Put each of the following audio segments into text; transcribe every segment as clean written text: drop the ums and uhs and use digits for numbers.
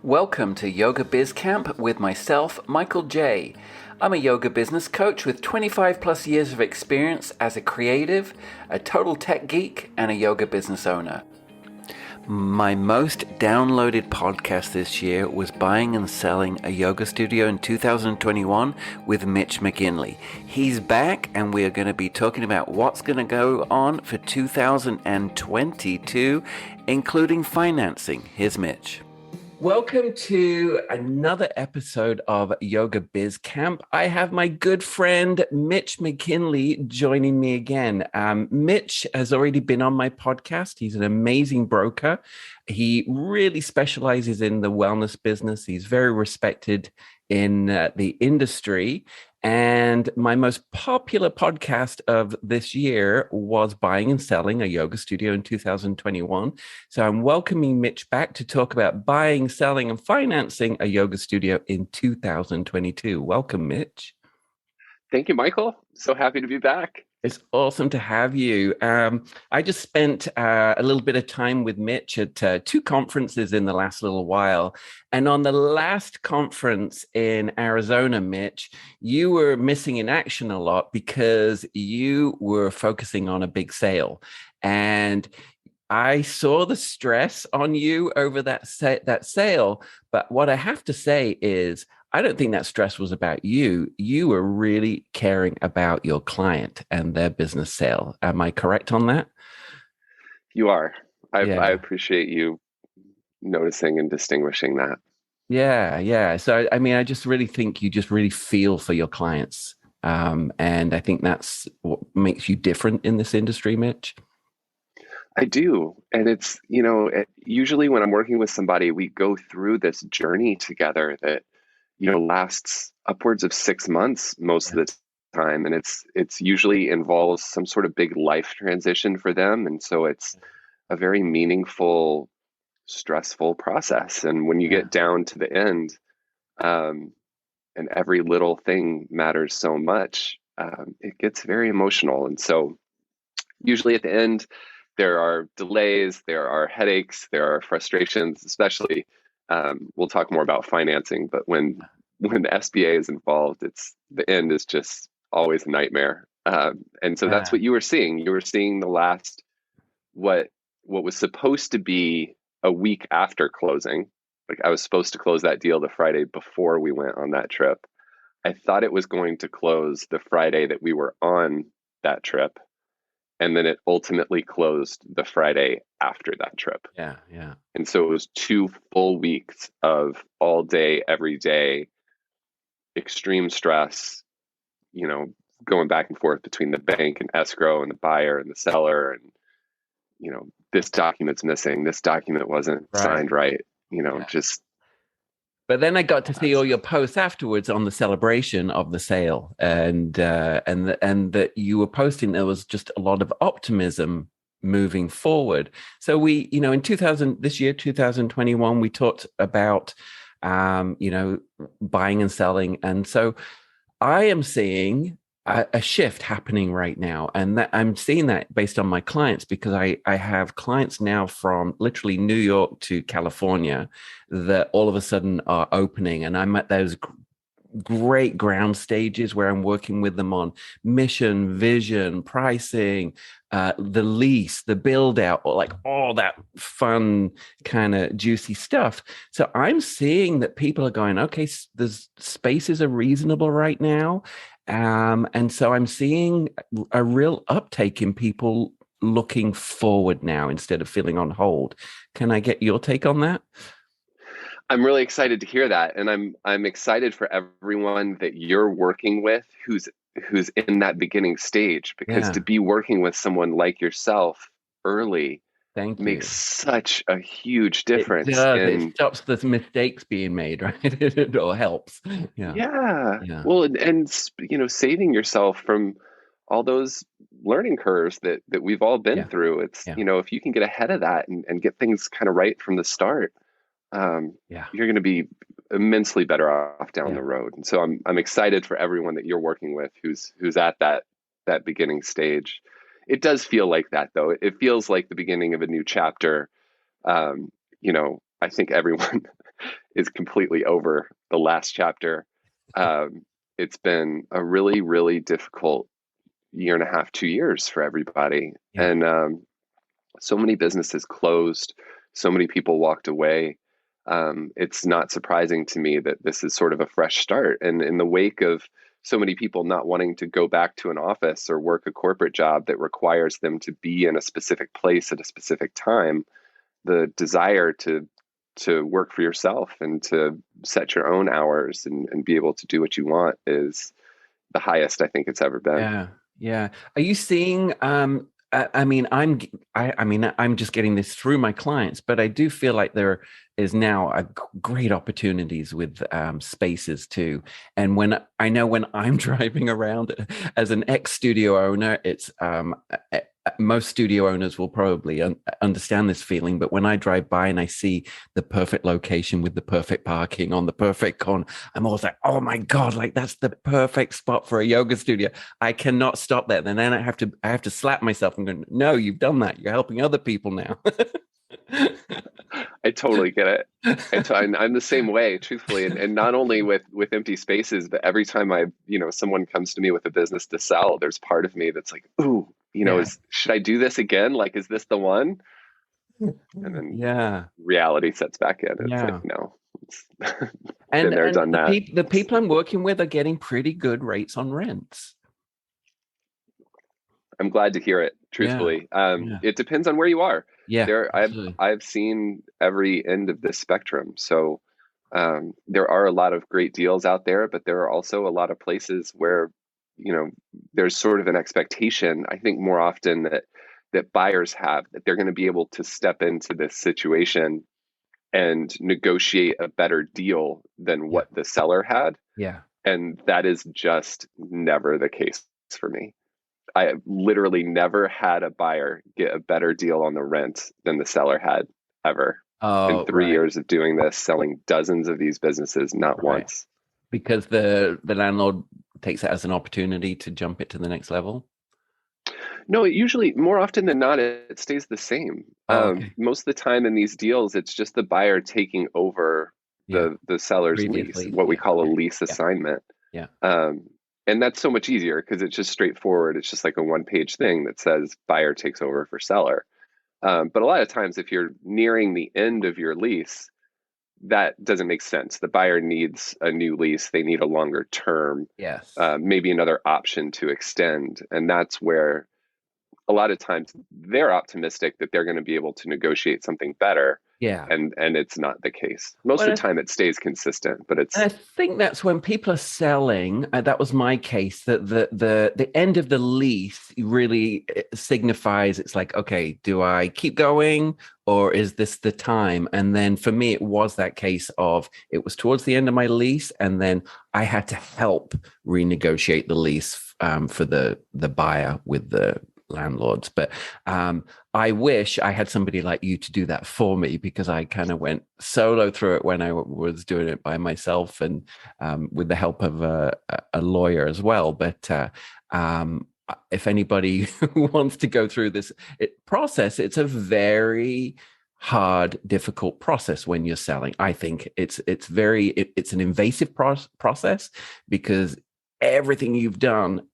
Welcome to Yoga Biz Camp with myself, Michael J. I'm a yoga business coach with 25 plus years of experience as a creative, a total tech geek, and a yoga business owner. My most downloaded podcast this year was Buying and Selling a Yoga Studio in 2021 with Mitch McGinley. He's back and we are going to be talking about what's going to go on for 2022, including financing. Here's Mitch. Welcome to another episode of Yoga Biz Camp. I have my good friend Mitch McGinley joining me again. Mitch has already been on my podcast. He's an amazing broker. He really specializes in the wellness business. He's very respected in the industry. And my most popular podcast of this year was Buying and Selling a Yoga Studio in 2021. So I'm welcoming Mitch back to talk about buying, selling, and financing a yoga studio in 2022. Welcome, Mitch. Thank you, Michael. So happy to be back. It's awesome to have you. I just spent a little bit of time with Mitch at two conferences in the last little while. And on the last conference in Arizona, Mitch, you were missing in action a lot because you were focusing on a big sale. And I saw the stress on you over that sale. But what I have to say is, I don't think that stress was about you. You were really caring about your client and their business sale. Am I correct on that? You are. I appreciate you noticing and distinguishing that. Yeah. So, I mean, I just really think you just really feel for your clients. And I think that's what makes you different in this industry, Mitch. I do. And it's, usually when I'm working with somebody, we go through this journey together that lasts upwards of 6 months most of the time. And it's usually involves some sort of big life transition for them. And so it's a very meaningful, stressful process. And when you get down to the end, and every little thing matters so much, it gets very emotional. And so usually at the end, there are delays, there are headaches, there are frustrations, especially we'll talk more about financing, but when the SBA is involved, the end is just always a nightmare. And so that's what you were seeing. You were seeing the last what was supposed to be a week after closing. Like I was supposed to close that deal the Friday before we went on that trip. I thought it was going to close the Friday that we were on that trip. And then it ultimately closed the Friday after that trip. Yeah. And so it was 2 full weeks of all day, every day, extreme stress, going back and forth between the bank and escrow and the buyer and the seller. And, this document's missing. This document wasn't signed right. Just. But then I got to see all your posts afterwards on the celebration of the sale, and that you were posting. There was just a lot of optimism moving forward. So we, in 2021, we talked about, buying and selling, and so I am seeing a shift happening right now, and that I'm seeing that based on my clients, because I have clients now from literally New York to California that all of a sudden are opening, and I'm at those great ground stages where I'm working with them on mission, vision, pricing, the lease, the build out, or like all that fun kind of juicy stuff. So I'm seeing that people are going, okay, the spaces are reasonable right now. And so I'm seeing a real uptake in people looking forward now instead of feeling on hold. Can I get your take on that? I'm really excited to hear that. And I'm excited for everyone that you're working with who's in that beginning stage, because to be working with someone like yourself early makes such a huge difference. It does. It stops the mistakes being made, right? It all helps. Yeah. Well, and saving yourself from all those learning curves that we've all been through. It's, if you can get ahead of that and get things kind of right from the start, you're going to be immensely better off down the road. And so I'm excited for everyone that you're working with who's at that beginning stage. It does feel like that, though. It feels like the beginning of a new chapter. I think everyone is completely over the last chapter. It's been a really, really difficult year and a half, 2 years for everybody. Yeah. And so many businesses closed, so many people walked away. It's not surprising to me that this is sort of a fresh start. And in the wake of so many people not wanting to go back to an office or work a corporate job that requires them to be in a specific place at a specific time, the desire to work for yourself and to set your own hours and be able to do what you want is the highest I think it's ever been. Yeah. Yeah. Are you seeing, I mean, I'm just getting this through my clients, but I do feel like there is now a great opportunities with spaces too. And when I'm driving around as an ex-studio owner, it's most studio owners will probably understand this feeling. But when I drive by and I see the perfect location with the perfect parking on the perfect corner, I'm always like, oh my God, like that's the perfect spot for a yoga studio. I cannot stop there. And then I have to slap myself and go, no, you've done that. You're helping other people now. I totally get it. I'm the same way, truthfully, and not only with empty spaces, but every time someone comes to me with a business to sell, there's part of me that's like, ooh, should I do this again? Like, is this the one? And then reality sets back in. It's like, no, it's been there, done that. The people I'm working with are getting pretty good rates on rents. I'm glad to hear it, truthfully. It depends on where you are. Yeah, I've seen every end of this spectrum. So there are a lot of great deals out there, but there are also a lot of places where, there's sort of an expectation, I think more often that buyers have, that they're going to be able to step into this situation and negotiate a better deal than what the seller had. Yeah. And that is just never the case for me. I have literally never had a buyer get a better deal on the rent than the seller had ever. In 3 years of doing this, selling dozens of these businesses, not once. Because the landlord takes it as an opportunity to jump it to the next level? No, usually, more often than not, it stays the same. Most of the time in these deals, it's just the buyer taking over the seller's lease, what we call a lease assignment. Yeah. And that's so much easier because it's just straightforward. It's just like a one-page thing that says buyer takes over for seller. But a lot of times, if you're nearing the end of your lease, that doesn't make sense. The buyer needs a new lease. They need a longer term. Yes. Maybe another option to extend. And that's where a lot of times they're optimistic that they're going to be able to negotiate something better. Yeah. And it's not the case. Most of the time it stays consistent, but it's... And I think that's when people are selling, that was my case, that the end of the lease really signifies, it's like, okay, do I keep going or is this the time? And then for me, it was that case of, it was towards the end of my lease and then I had to help renegotiate the lease for the buyer with the landlords. But I wish I had somebody like you to do that for me, because I kind of went solo through it when I was doing it by myself and with the help of a lawyer as well. But if anybody wants to go through this process, it's a very hard, difficult process when you're selling. I think it's an invasive process, because everything you've done,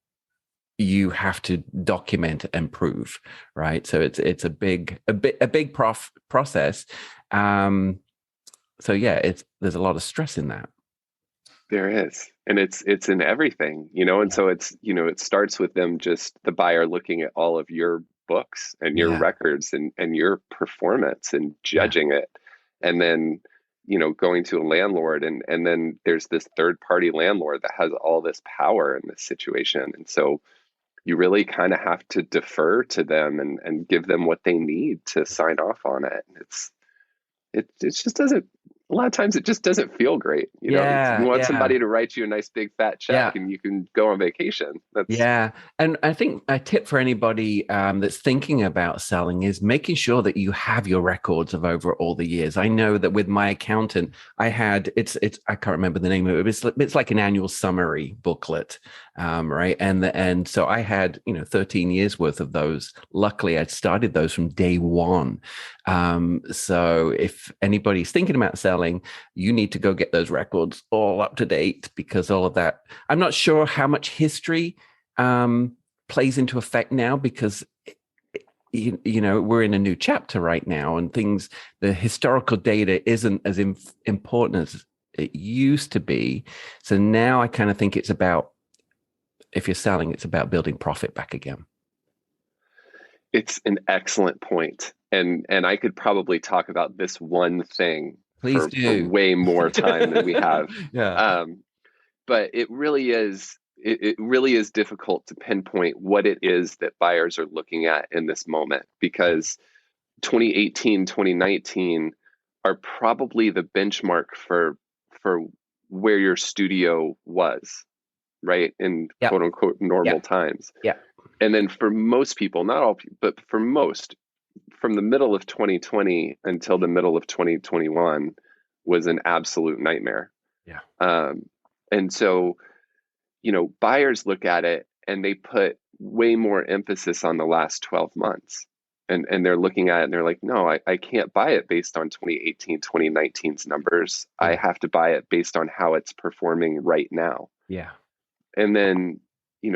you have to document and prove, right? So it's a big process. So yeah, there's a lot of stress in that. There is, and it's in everything, and so it's, it starts with them, just the buyer looking at all of your books and your records and your performance and judging it, and then going to a landlord, and then there's this third party landlord that has all this power in this situation, and so you really kind of have to defer to them and give them what they need to sign off on it. It just doesn't, a lot of times it just doesn't feel great. You want somebody to write you a nice big fat check and you can go on vacation. And I think a tip for anybody that's thinking about selling is making sure that you have your records of over all the years. I know that with my accountant, I had, I can't remember the name of it, but it's like an annual summary booklet. right. And so I had 13 years worth of those. Luckily, I started those from day one. So if anybody's thinking about selling, you need to go get those records all up to date, because all of that, I'm not sure how much history plays into effect now, because we're in a new chapter right now, and the historical data isn't as important as it used to be. So now I kind of think it's about, if you're selling, it's about building profit back again. It's an excellent point. And I could probably talk about this one thing Please for do. way more time than we have. Yeah. But it really is difficult to pinpoint what it is that buyers are looking at in this moment, because 2018, 2019 are probably the benchmark for where your studio was, right? In Yeah. quote unquote normal times. Yeah. And then for most people, not all people, but for most, from the middle of 2020 until the middle of 2021 was an absolute nightmare. Yeah. And so, buyers look at it and they put way more emphasis on the last 12 months. And they're looking at it and they're like, no, I can't buy it based on 2018, 2019's numbers. Yeah. I have to buy it based on how it's performing right now. Yeah. And then,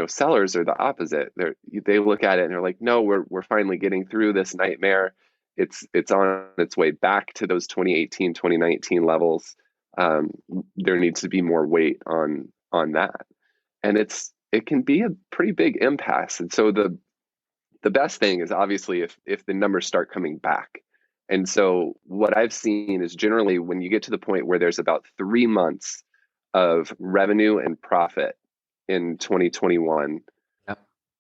sellers are the opposite. They look at it and they're like, no, we're finally getting through this nightmare. It's on its way back to those 2018, 2019 levels. There needs to be more weight on that. And it can be a pretty big impasse. And so the best thing is obviously if the numbers start coming back. And so what I've seen is generally when you get to the point where there's about 3 months of revenue and profit in 2021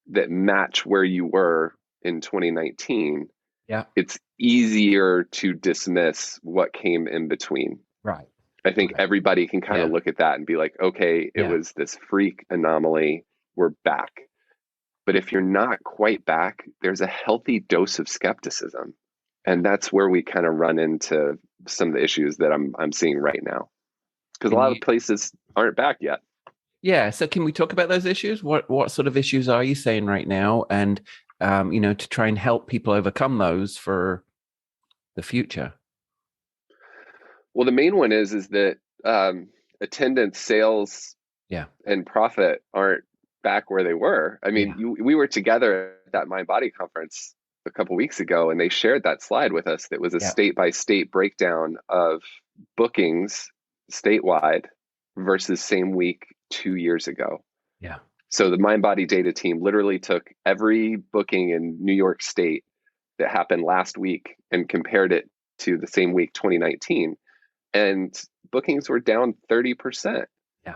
that match where you were in 2019, it's easier to dismiss what came in between. Right. I think everybody can kind of look at that and be like, okay, it was this freak anomaly. We're back. But if you're not quite back, there's a healthy dose of skepticism. And that's where we kind of run into some of the issues that I'm seeing right now. Because a lot of places aren't back yet. Yeah. So can we talk about those issues? What sort of issues are you saying right now? And, to try and help people overcome those for the future. Well, the main one is that attendance, sales, and profit aren't back where they were. I mean, we were together at that Mind Body conference a couple weeks ago, and they shared that slide with us. That was a state by state breakdown of bookings statewide versus same week 2 years ago. Yeah. So the Mind Body data team literally took every booking in New York State that happened last week and compared it to the same week 2019, and bookings were down 30%. Yeah.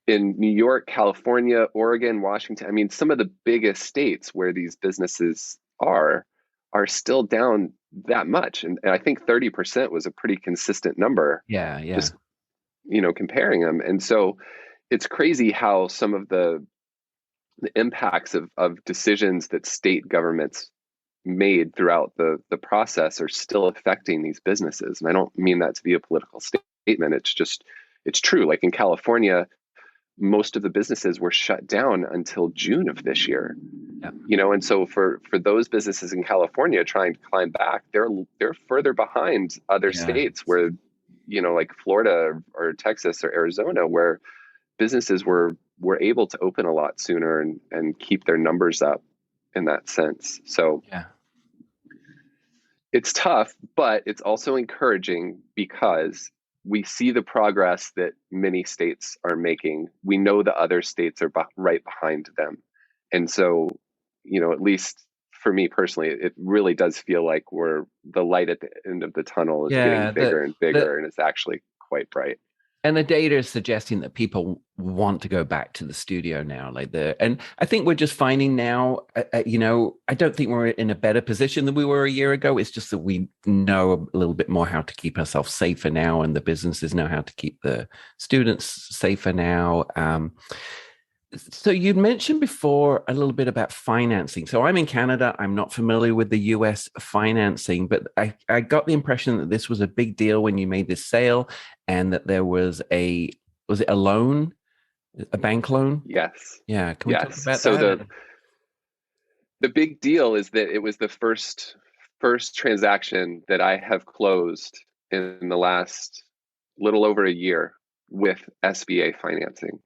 In New York, California, Oregon, Washington, I mean, some of the biggest states where these businesses are still down that much. And I think 30% was a pretty consistent number. Yeah. Yeah. Just, comparing them. And so it's crazy how some of the impacts of decisions that state governments made throughout the process are still affecting these businesses. And I don't mean that to be a political statement. It's true. Like in California, most of the businesses were shut down until June of this year. And so for those businesses in California trying to climb back, they're further behind other states where, like Florida or Texas or Arizona, where businesses were able to open a lot sooner and keep their numbers up in that sense. So it's tough, but it's also encouraging because we see the progress that many states are making. We know the other states are right behind them. And so, at least for me personally, it really does feel like the light at the end of the tunnel is getting bigger and bigger, and it's actually quite bright. And the data is suggesting that people want to go back to the studio now. And I think we're just finding now, I don't think we're in a better position than we were a year ago. It's just that we know a little bit more how to keep ourselves safer now, and the businesses know how to keep the students safer now. So you mentioned before a little bit about financing. So I'm in Canada. I'm not familiar with the US financing, but I got the impression that this was a big deal when you made this sale, and that there was was it a loan A bank loan? Yes. Yeah. Can we talk Yes. about So that? the big deal is that it was the first transaction that I have closed in the last little over a year with SBA financing.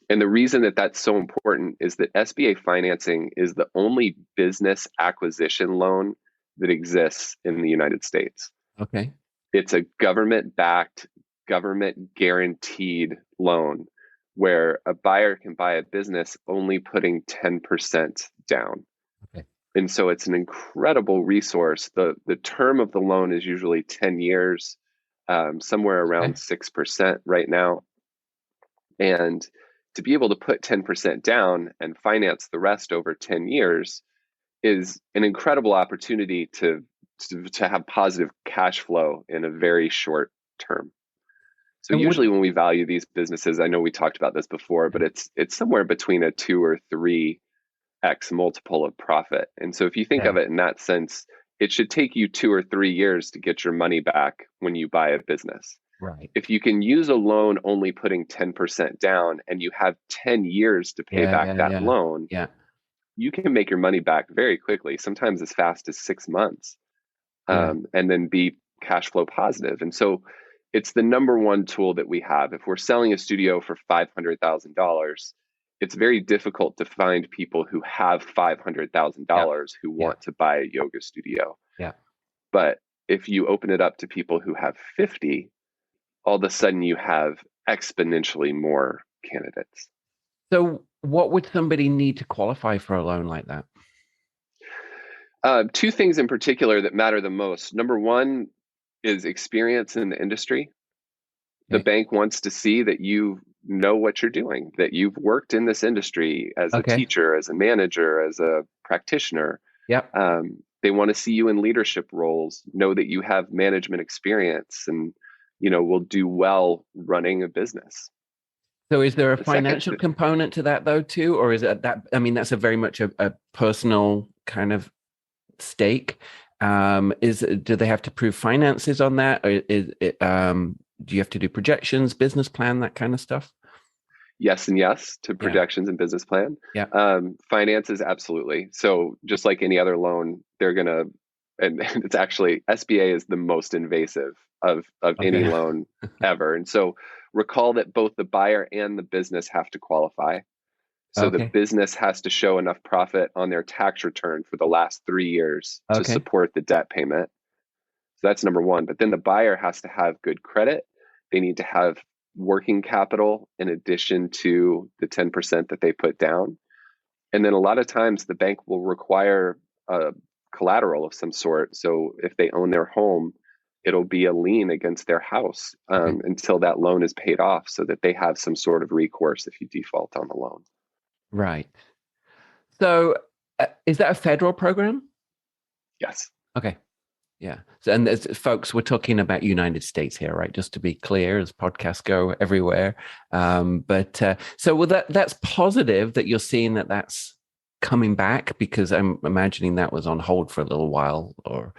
And the reason that that's so important is that SBA financing is the only business acquisition loan that exists in the United States. Okay. It's a government backed, government guaranteed loan where a buyer can buy a business only putting 10% down. Okay. And so it's an incredible resource. The term of the loan is usually 10 years, somewhere Okay. around 6% right now. And to be able to put 10% down and finance the rest over 10 years is an incredible opportunity to have positive cash flow in a very short term. So And would usually when we value these businesses, I know we talked about this before, but it's somewhere between a 2 or 3x multiple of profit. And so if you think yeah, of it in that sense, it should take you 2 or 3 years to get your money back when you buy a business. right. If you can use a loan only putting 10% down and you have 10 years to pay Yeah, back yeah, that yeah. loan, Yeah. you can make your money back very quickly, sometimes as fast as 6 months, Yeah. and then be cash flow positive. And so it's the number one tool that we have. If we're selling a studio for $500,000, it's very difficult to find people who have Yeah. $500,000 who Yeah. want to buy a yoga studio. Yeah. But if you open it up to people who have 50, all of a sudden you have exponentially more candidates. So what would somebody need to qualify for a loan like that? Two things in particular that matter the most. Number one is experience in the industry. The Okay. bank wants to see that you know what you're doing, that you've worked in this industry as a Okay. teacher, as a manager, as a practitioner. Yep. They want to see you in leadership roles, know that you have management experience and, will do well running a business. So is there a The second, financial component to that though too? Or is it that, I mean, that's a very much a personal kind of stake. Do they have to prove finances on that? Or is it, do you have to do projections, business plan, that kind of stuff? yes and yes to Yeah. projections and business plan. Yeah. Finances, absolutely. So just like any other loan, they're gonna, and it's actually SBA is the most invasive of any Okay. loan ever. And so recall that both the buyer and the business have to qualify. So the Okay. business has to show enough profit on their tax return for the last 3 years to Okay. support the debt payment. So that's number one. But then the buyer has to have good credit. They need to have working capital in addition to the 10% that they put down. And then a lot of times the bank will require a collateral of some sort. So if they own their home, it'll be a lien against their house Okay. until that loan is paid off so that they have some sort of recourse if you default on the loan. Right. So is that a federal program? Yes. Okay. Yeah. So, and there's, folks, we're talking about United States here, right? Just to be clear, as podcasts go everywhere. So well, that's positive that you're seeing that that's coming back, because I'm imagining that was on hold for a little while, or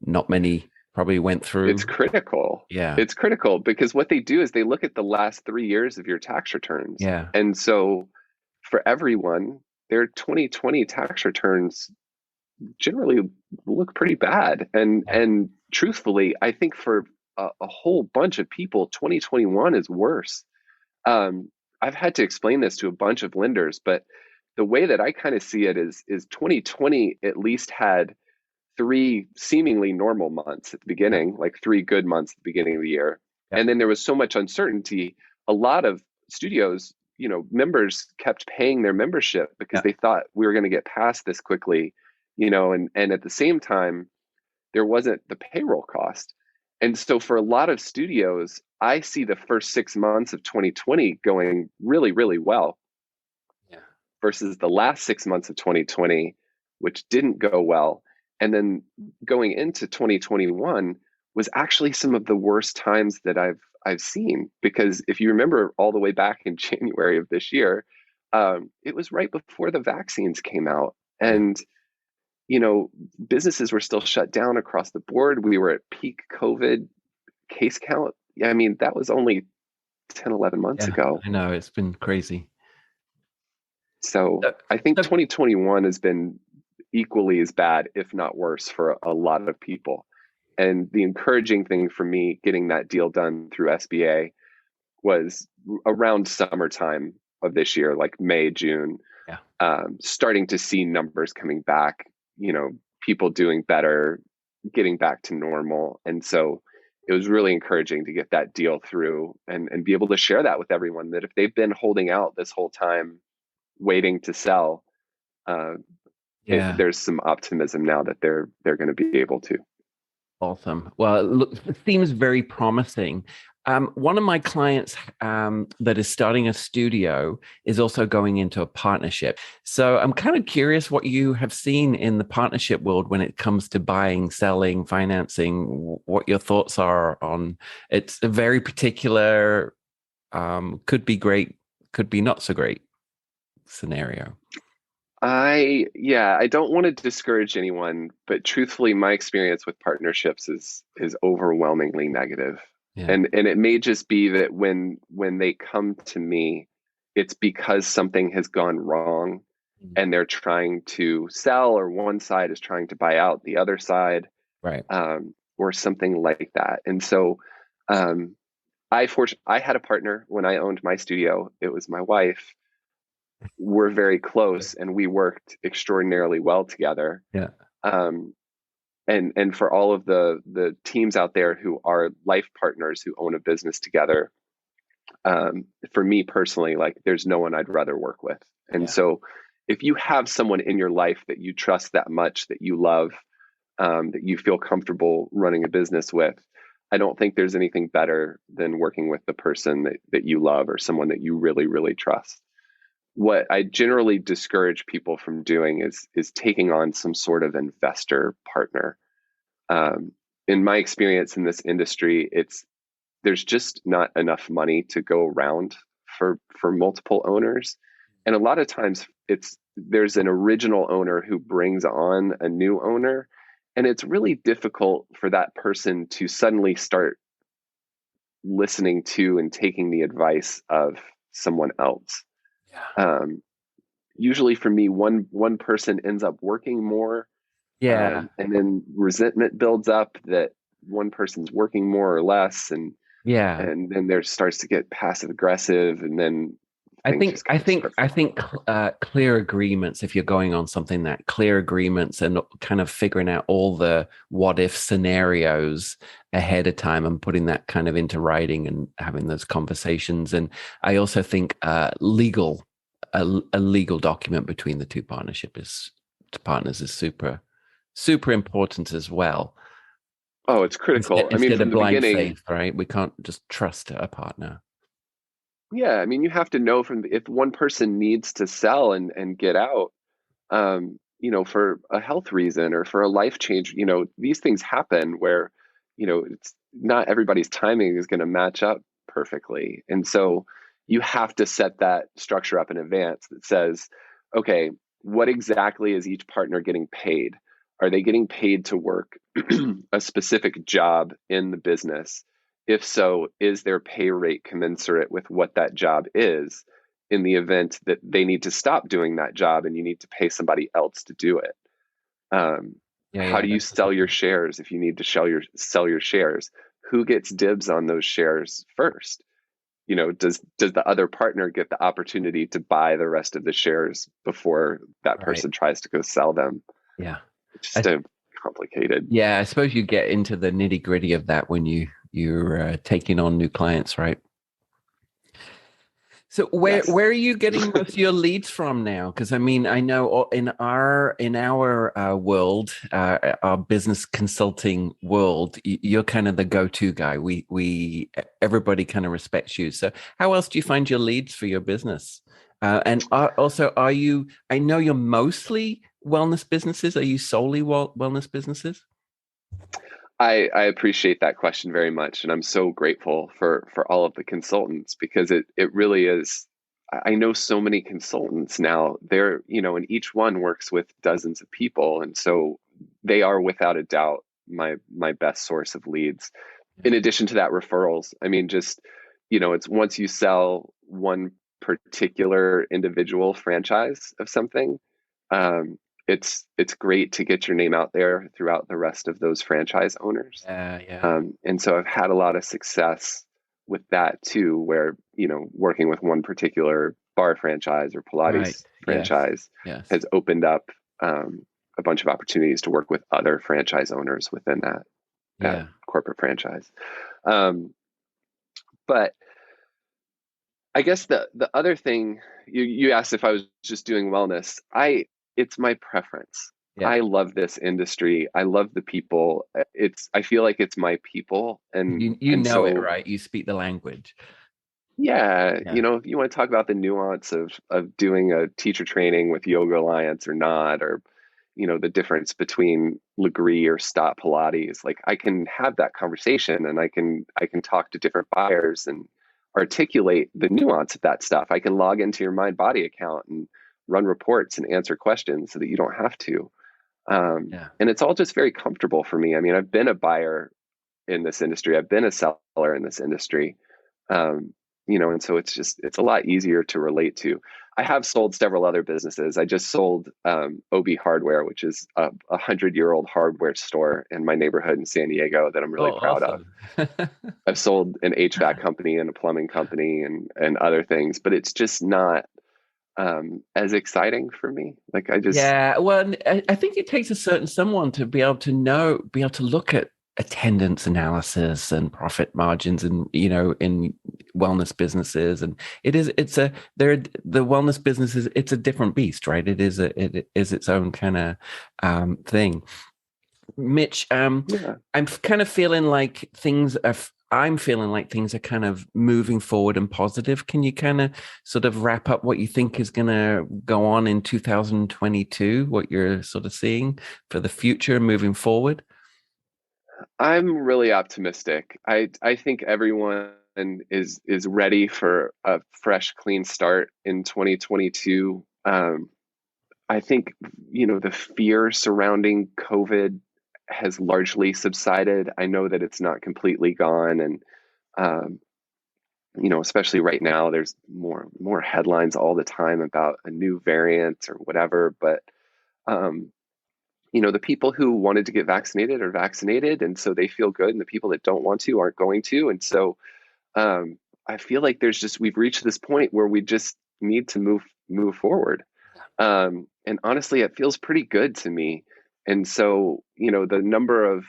not many probably went through. It's critical. Yeah. It's critical because what they do is they look at the last 3 years of your tax returns. Yeah. And so for everyone, their 2020 tax returns generally look pretty bad. And truthfully, I think for a whole bunch of people, 2021 is worse. I've had to explain this to a bunch of lenders, but the way that I kind of see it is 2020 at least had three seemingly normal months at the Yeah. beginning, like 3 good months at the beginning of the year. Yeah. And then there was so much uncertainty. A lot of studios, members kept paying their membership because Yeah. they thought we were going to get past this quickly, and at the same time, there wasn't the payroll cost. And so for a lot of studios, I see the first 6 months of 2020 going really, really well Yeah. versus the last 6 months of 2020, which didn't go well. And then going into 2021 was actually some of the worst times that I've seen, because if you remember all the way back in January of this year, it was right before the vaccines came out, Yeah. and businesses were still shut down across the board. We were at peak COVID case count. I mean, that was only 10, 11 months Yeah, ago. I know it's been crazy. So So, I think so 2021 has been equally as bad, if not worse, for a lot of people. And the encouraging thing for me getting that deal done through SBA was around summertime of this year, like May, June, yeah, starting to see numbers coming back, people doing better, getting back to normal. And so it was really encouraging to get that deal through and be able to share that with everyone that if they've been holding out this whole time, waiting to sell, uh, yeah. there's some optimism now that they're going to be able to. Awesome. Well, look, it seems very promising. One of my clients that is starting a studio is also going into a partnership. So I'm kind of curious what you have seen in the partnership world when it comes to buying, selling, financing, what your thoughts are on it's a very particular, could be great, could be not so great scenario. I don't want to discourage anyone, but truthfully, my experience with partnerships is overwhelmingly negative. Yeah. And it may just be that when they come to me, it's because something has gone wrong Mm. and they're trying to sell, or one side is trying to buy out the other side, Right. or something like that. And so, um, I had a partner when I owned my studio. It was my wife. We're very close and we worked extraordinarily well together. Yeah. Um, and for all of the teams out there who are life partners who own a business together, for me personally, like there's no one I'd rather work with. And Yeah. so if you have someone in your life that you trust that much, that you love, that you feel comfortable running a business with, I don't think there's anything better than working with the person that you love or someone that you really, really trust. What I generally discourage people from doing is taking on some sort of investor partner. Um, in my experience in this industry, there's just not enough money to go around for multiple owners, and a lot of times there's an original owner who brings on a new owner, and it's really difficult for that person to suddenly start listening to and taking the advice of someone else. Yeah. Um, Usually for me, one person ends up working more, Yeah. and then resentment builds up that one person's working more or less, Yeah. and then there starts to get passive aggressive, and then I things think just I kind of think start I falling think apart. clear agreements. If you're going on something that clear agreements and kind of figuring out all the what if scenarios ahead of time and putting that kind of into writing and having those conversations. And I also think a legal document between the two partners is super important as well. Oh, it's critical. I mean, Instead from of the blind beginning, faith, right? We can't just trust a partner. yeah. I mean, you have to know from if one person needs to sell and get out, for a health reason or for a life change. These things happen where, it's not everybody's timing is going to match up perfectly. And so you have to set that structure up in advance that says, okay, what exactly is each partner getting paid? Are they getting paid to work a specific job in the business? If so, is their pay rate commensurate with what that job is? In the event that they need to stop doing that job and you need to pay somebody else to do it. Um, Yeah, how yeah, do you that's a sell good your point. shares if you need to sell your shares? Who gets dibs on those shares first? Does the other partner get the opportunity to buy the rest of the shares before that Right. person tries to go sell them? Yeah. It's just I, a complicated. yeah, I suppose you get into the nitty gritty of that when you're taking on new clients, right? So Yes. where are you getting most of your leads from now? Because I mean, I know in our world, our business consulting world, you're kind of the go-to guy. We everybody kind of respects you. So how else do you find your leads for your business? Also, are you? I know you're mostly wellness businesses. Are you solely wellness businesses? I appreciate that question very much, and I'm so grateful for all of the consultants because it really is. I know so many consultants now. And each one works with dozens of people, and so they are without a doubt my best source of leads. Yeah. In addition to that, referrals. I mean, just it's once you sell one particular individual franchise of something, um, it's great to get your name out there throughout the rest of those franchise owners. Yeah. And so I've had a lot of success with that too, where, working with one particular bar franchise or Right. Pilates Yes. franchise Yes. has opened up a bunch of opportunities to work with other franchise owners within that Yeah. corporate franchise. Um, but I guess the other thing you asked if I was just doing wellness. It's my preference. Yeah. I love this industry. I love the people. I feel like it's my people, and You and know it, so right? You speak the language. yeah, Yeah. if you want to talk about the nuance of doing a teacher training with Yoga Alliance or not, or the difference between Legree or Stop Pilates, like I can have that conversation, and I can talk to different buyers and articulate the nuance of that stuff. I can log into your Mind Body account and run reports and answer questions so that you don't have to. Yeah. And it's all just very comfortable for me. I mean, I've been a buyer in this industry. I've been a seller in this industry. Um, and so it's a lot easier to relate to. I have sold several other businesses. I just sold OB Hardware, which is a 100-year-old hardware store in my neighborhood in San Diego that I'm Oh, really proud of. awesome. I've sold an HVAC company and a plumbing company and other things, but it's just not as exciting for me. Like I just, Yeah, well, I think it takes a certain someone to be able to look at attendance analysis and profit margins and in wellness businesses. And the wellness businesses, it's a different beast, right? It is its own kind of thing. Mitch, yeah. I'm feeling like things are kind of moving forward and positive. Can you kind of sort of wrap up what you think is going to go on in 2022, what you're sort of seeing for the future moving forward? I'm really optimistic. I think everyone is ready for a fresh, clean start in 2022. I think the fear surrounding COVID has largely subsided. I know that it's not completely gone, and um, especially right now, there's more headlines all the time about a new variant or whatever. But um, the people who wanted to get vaccinated are vaccinated, and so they feel good, and the people that don't want to aren't going to. And so I feel like we've reached this point where we just need to move forward. And honestly, it feels pretty good to me. And so, the number of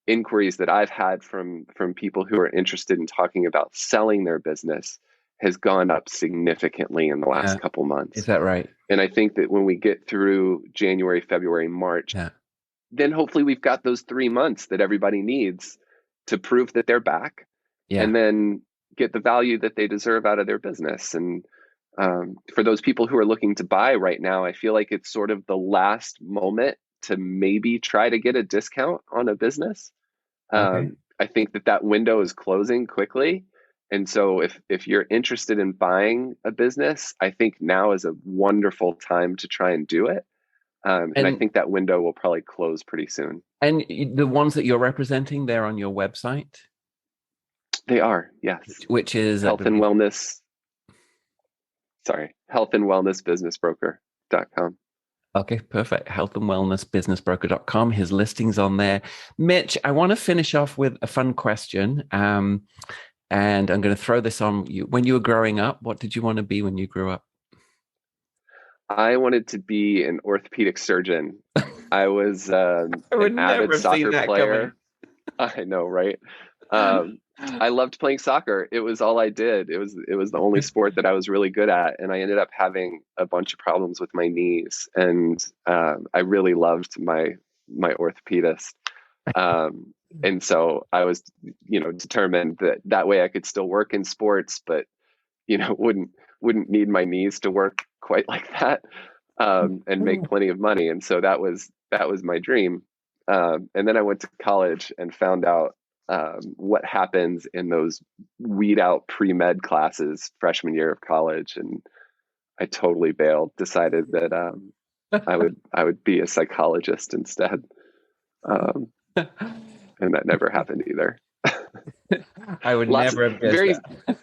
inquiries that I've had from people who are interested in talking about selling their business has gone up significantly in the Yeah, last couple is months. that right? And I think that when we get through January, February, March, Yeah, then hopefully we've got those 3 months that everybody needs to prove that they're back yeah. and then get the value that they deserve out of their business. And for those people who are looking to buy right now, I feel like it's sort of the last moment to maybe try to get a discount on a business. Okay. I think that window is closing quickly. And so if you're interested in buying a business, I think now is a wonderful time to try and do it. And I And think that window will probably close pretty soon. and the ones that you're representing, they're on your website, They are, yes. which is, I Health and believe. wellness, health and wellness businessbroker.com. Okay, perfect. Health and wellness businessbroker.com. His listings on there. Mitch, I want to finish off with a fun question. And I'm going to throw this on you. When you were growing up, what did you want to be when you grew up? I wanted to be an orthopedic surgeon. I was I an would never avid have seen soccer that coming. player. I know, right? Um, I loved playing soccer. It was all I did. It was the only sport that I was really good at, and I ended up having a bunch of problems with my knees. And I really loved my orthopedist. And so I was, determined that way I could still work in sports, but wouldn't need my knees to work quite like that, and make plenty of money. And so that was my dream. And then I went to college and found out what happens in those weed out pre-med classes freshman year of college, and I totally bailed. Decided that I would be a psychologist instead, um, and that never happened either. I would Lots of never have guessed very that.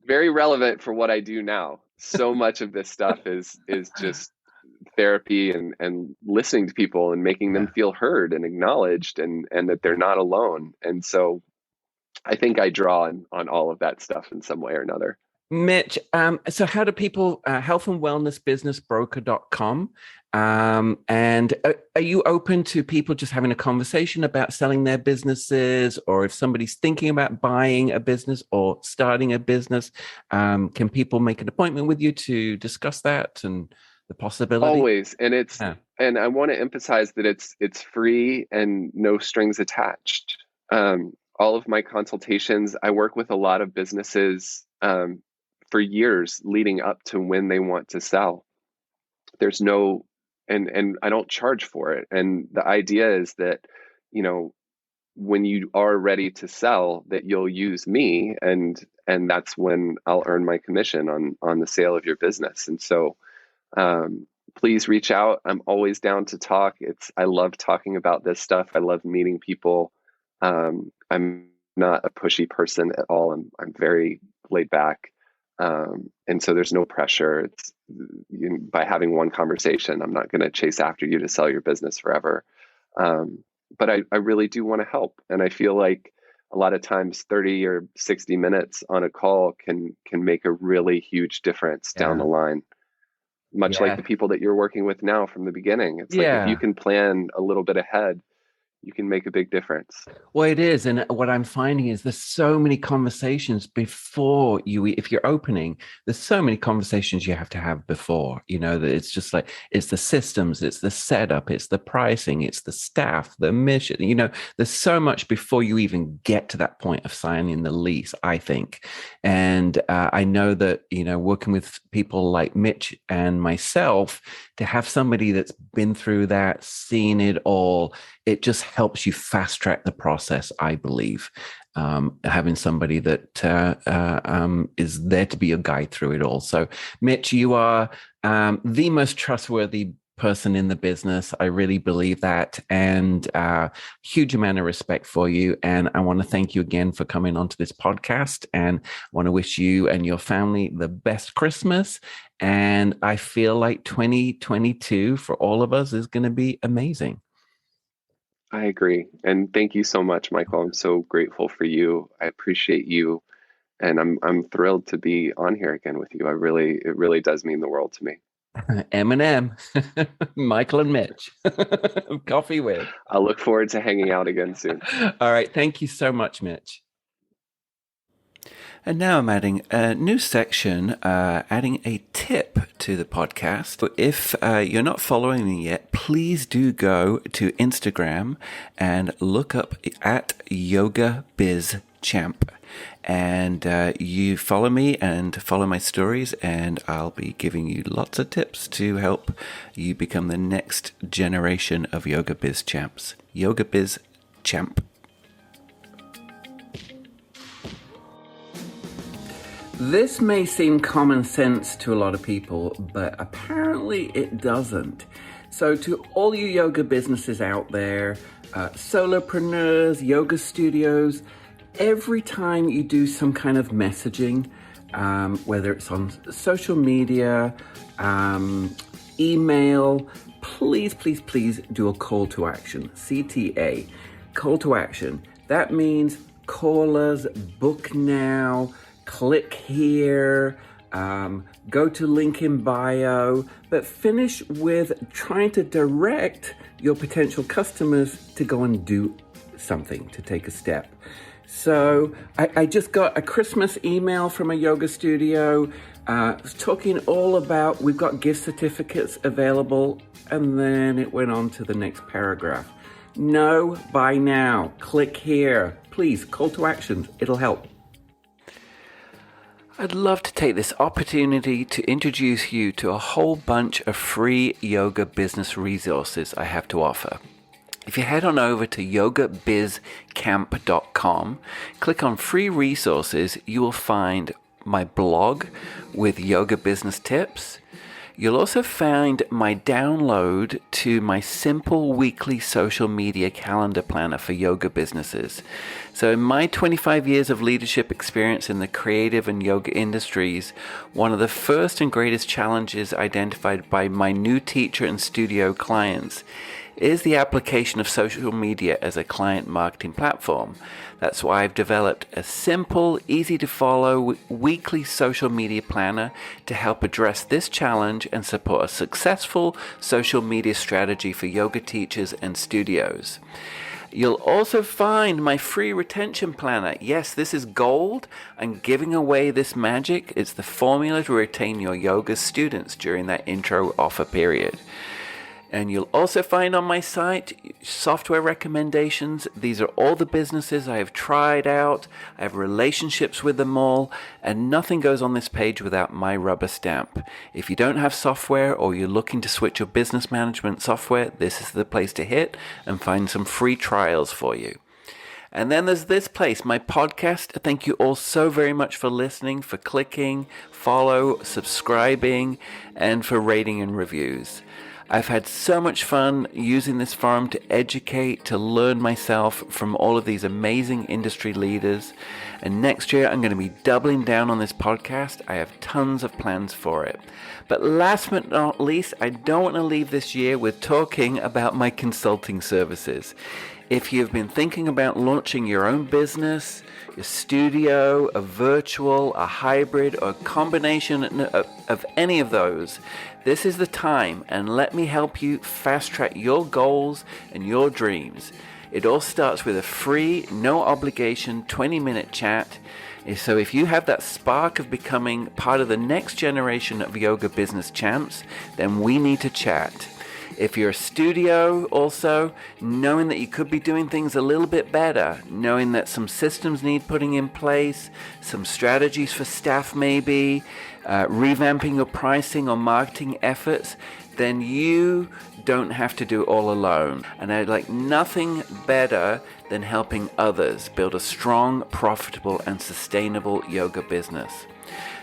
very relevant for what I do now. So much of this stuff is just therapy and listening to people and making them feel heard and acknowledged and that they're not alone. And so I think I draw on all of that stuff in some way or another. Mitch, so how do people, health and wellness business broker.com. And are you open to people just having a conversation about selling their businesses, or if somebody's thinking about buying a business or starting a business, can people make an appointment with you to discuss that and the possibility? Always. And I want to emphasize that it's free and no strings attached. All of my consultations, I work with a lot of businesses for years leading up to when they want to sell. There's no, and I don't charge for it. And the idea is that, you know, when you are ready to sell, that you'll use me, and that's when I'll earn my commission on the sale of your business. And so please reach out. I'm always down to talk. I love talking about this stuff. I love meeting people. I'm not a pushy person at all. I'm very laid back. And so there's no pressure. By having one conversation, I'm not going to chase after you to sell your business forever. But I really do want to help. And I feel like a lot of times 30 or 60 minutes on a call can make a really huge difference down the line. Much like the people that you're working with now from the beginning. It's like if you can plan a little bit ahead, you can make a big difference. Well, it is. And what I'm finding is there's so many conversations before if you're opening, there's so many conversations you have to have before, you know, that it's just like, it's the systems, it's the setup, it's the pricing, it's the staff, the mission, you know, there's so much before you even get to that point of signing the lease, I think. And I know that, you know, working with people like Mitch and myself, to have somebody that's been through that, seen it all, it just helps you fast track the process, I believe. Having somebody that is there to be a guide through it all. So, Mitch, you are the most trustworthy person in the business. I really believe that, and huge amount of respect for you. And I want to thank you again for coming onto this podcast, and I want to wish you and your family the best Christmas. And I feel like 2022 for all of us is going to be amazing. I agree. And thank you so much, Michael. I'm so grateful for you. I appreciate you. And I'm thrilled to be on here again with you. It really does mean the world to me. M&M, Michael and Mitch, coffee with. I'll look forward to hanging out again soon. All right. Thank you so much, Mitch. And now I'm adding a new section, adding a tip to the podcast. If you're not following me yet, please do go to Instagram and look up at Yoga Biz Champ. And you follow me and follow my stories, and I'll be giving you lots of tips to help you become the next generation of Yoga Biz Champs. Yoga Biz Champ. This may seem common sense to a lot of people, but apparently it doesn't. So to all you yoga businesses out there, solopreneurs, yoga studios, every time you do some kind of messaging, whether it's on social media, email, please do a call to action, CTA, call to action. That means call us, book now, click here, go to link in bio, but finish with trying to direct your potential customers to go and do something, to take a step. So I just got a Christmas email from a yoga studio talking all about, we've got gift certificates available, and then it went on to the next paragraph. No, buy now, click here. Please, call to action, it'll help. I'd love to take this opportunity to introduce you to a whole bunch of free yoga business resources I have to offer. If you head on over to yogabizcamp.com, click on free resources, you will find my blog with yoga business tips. You'll also find my download to my simple weekly social media calendar planner for yoga businesses. So in my 25 years of leadership experience in the creative and yoga industries, one of the first and greatest challenges identified by my new teacher and studio clients is the application of social media as a client marketing platform. That's why I've developed a simple, easy to follow weekly social media planner to help address this challenge and support a successful social media strategy for yoga teachers and studios. You'll also find my free retention planner. Yes, this is gold. I'm giving away this magic. It's the formula to retain your yoga students during that intro offer period. And you'll also find on my site software recommendations. These are all the businesses I have tried out. I have relationships with them all, and nothing goes on this page without my rubber stamp. If you don't have software or you're looking to switch your business management software, this is the place to hit and find some free trials for you. And then there's this place, my podcast. Thank you all so very much for listening, for clicking, follow, subscribing, and for rating and reviews. I've had so much fun using this forum to educate, to learn myself from all of these amazing industry leaders. And next year, I'm going to be doubling down on this podcast. I have tons of plans for it. But last but not least, I don't want to leave this year with talking about my consulting services. If you've been thinking about launching your own business, your studio, a virtual, a hybrid, or a combination of any of those, this is the time, and let me help you fast track your goals and your dreams. It all starts with a free, no obligation 20-minute chat. So if you have that spark of becoming part of the next generation of yoga business champs, then we need to chat. If you're a studio also, knowing that you could be doing things a little bit better, knowing that some systems need putting in place, some strategies for staff maybe, revamping your pricing or marketing efforts, then you don't have to do it all alone. And I'd like nothing better than helping others build a strong, profitable, and sustainable yoga business.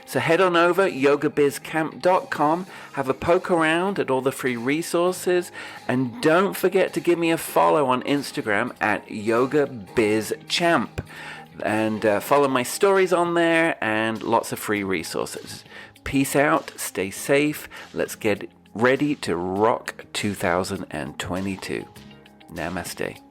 So head on over yogabizcamp.com, have a poke around at all the free resources, and don't forget to give me a follow on Instagram at Yoga Biz Champ, and follow my stories on there and lots of free resources. Peace out, stay safe, let's get ready to rock 2022. Namaste.